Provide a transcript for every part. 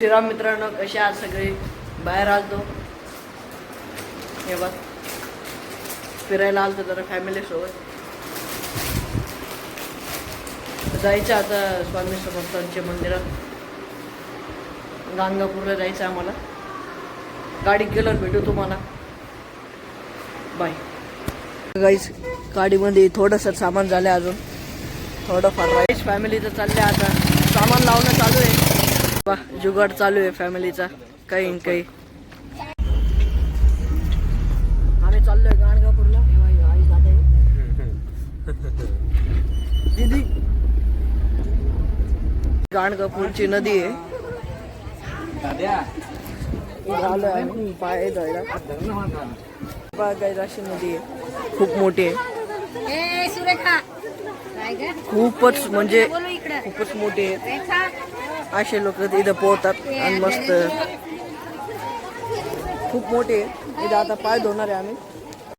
श्रीराम मित्रांनो, कसे आज सगळे बाहेर आलतो. हे बघ फिरायला आलतो जरा फॅमिली सोबत. जायचं आता स्वामी समर्थांच्या मंदिरात गाणगापूरला जायचं आम्हाला. गाडी गेल्यावर भेटू तुम्हाला. बाय गाईस. गाडीमध्ये थोडंसं सामान झालं अजून थोडंफार राईस. फॅमिलीचं चाललंय आता सामान लावणं चालू आहे. बा जुगाड चालू आहे फॅमिलीचा काही काही. आम्ही चाललोय गाणगापूरला. दीदी गाणगापूरची नदी आहे. पाय धुवायला अशी नदी आहे. खूप मोठी आहे. खूपच म्हणजे खूपच मोठी आहे. असे लोक इथं पोहतात आणि मस्त खूप मोठी आहे. इथं आता पाय धुणार आहे आम्ही.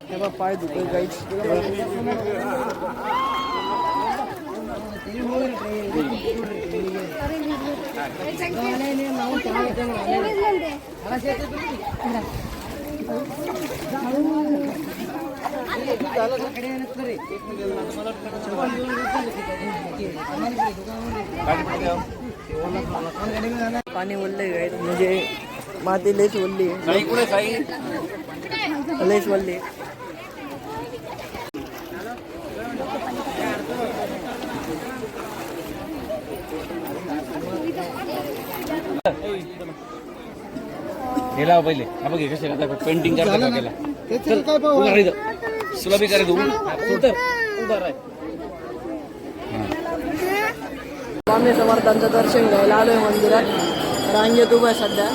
तेव्हा पाय धुतोय गाईच. पाणी ओललंय गाईच. म्हणजे माती लयच ओलली आहे. लयच ओलली आहे. गेला पहिले बघ कसे पेंटिंग करता केला तुला बी करायचं स्वामी समर्थांचं दर्शन घ्यायला आलोय मंदिरात. रांगेत उभा आहे सध्या.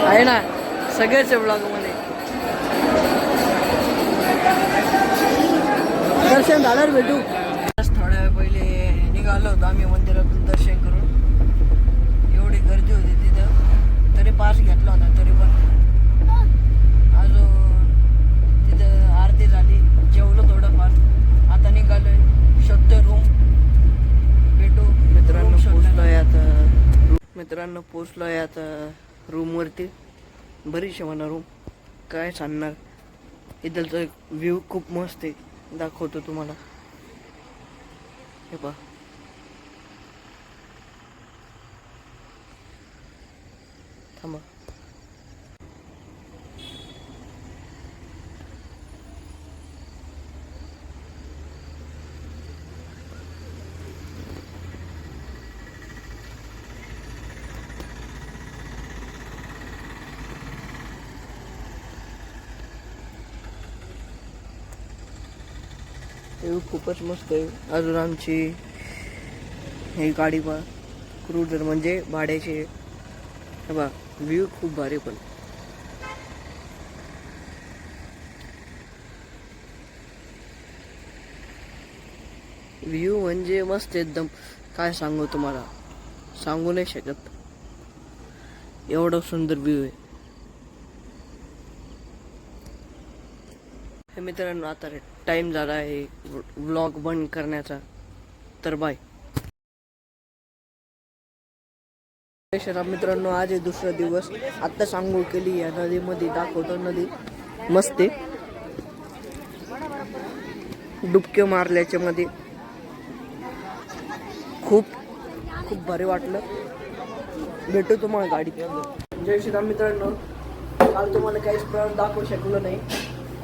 आहे ना सगळेच ब्लॉग मध्ये. दर्शन झाल्यावर भेटू. थोड्या वेळ पहिले निघालो होतो आम्ही मंदिरातून दर्शन करून. एवढी गर्दी होती तिथं तरी पास घेतला होता. तरी पण अजून तिथं आरती झाली. जेवलो थोडंफार. आता निघालोय. शोधतोय रूम. भेटू मित्रांनो पोचलोय आता रूमवरती. बरीच म्हणा रूम काय सांगणार. इथलचा व्ह्यू खूप मस्त आहे. दाखवतो तुम्हाला. हे पहा थांबा. खूपच मस्त आहे. अजून आमची ही गाडी बा क्रूझर म्हणजे भाड्याची. बा व्ह्यू खूप भारी. पण व्ह्यू म्हणजे मस्त एकदम. काय सांगू तुम्हाला. सांगू नाही शकत एवढं सुंदर व्ह्यू आहे. हे मित्रांनो आता टाइम झाला आहे व्लॉग बंद करण्याचा. तर बाय. मित्रांनो आज आहे दुसरा दिवस. आत्ता आंघोळ केली. या नदीमध्ये दाखवतो. नदी मस्त आहे. डुबके मारल्याच्या मध्ये खूप खूप भारी वाटलं. भेटू तुम्हाला गाडीत. जय श्रीराम मित्रांनो. काल तुम्हाला काहीच दाखवू शकलो नाही.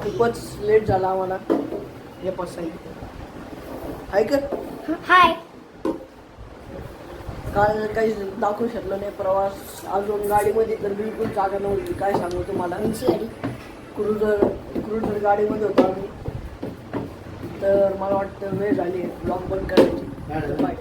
खूपच लेट झाला आम्हाला. हे पसंत आहे का. हाय. काल काहीच दाखवू शकलो नाही प्रवास. अजून गाडीमध्ये तर बिलकुल जागा नव्हती. काय सांगू तुम्हाला. क्रूझर गाडीमध्ये होतो आम्ही. तर मला वाटतं वेळ झाली ब्लॉग बंद करायची. बाय.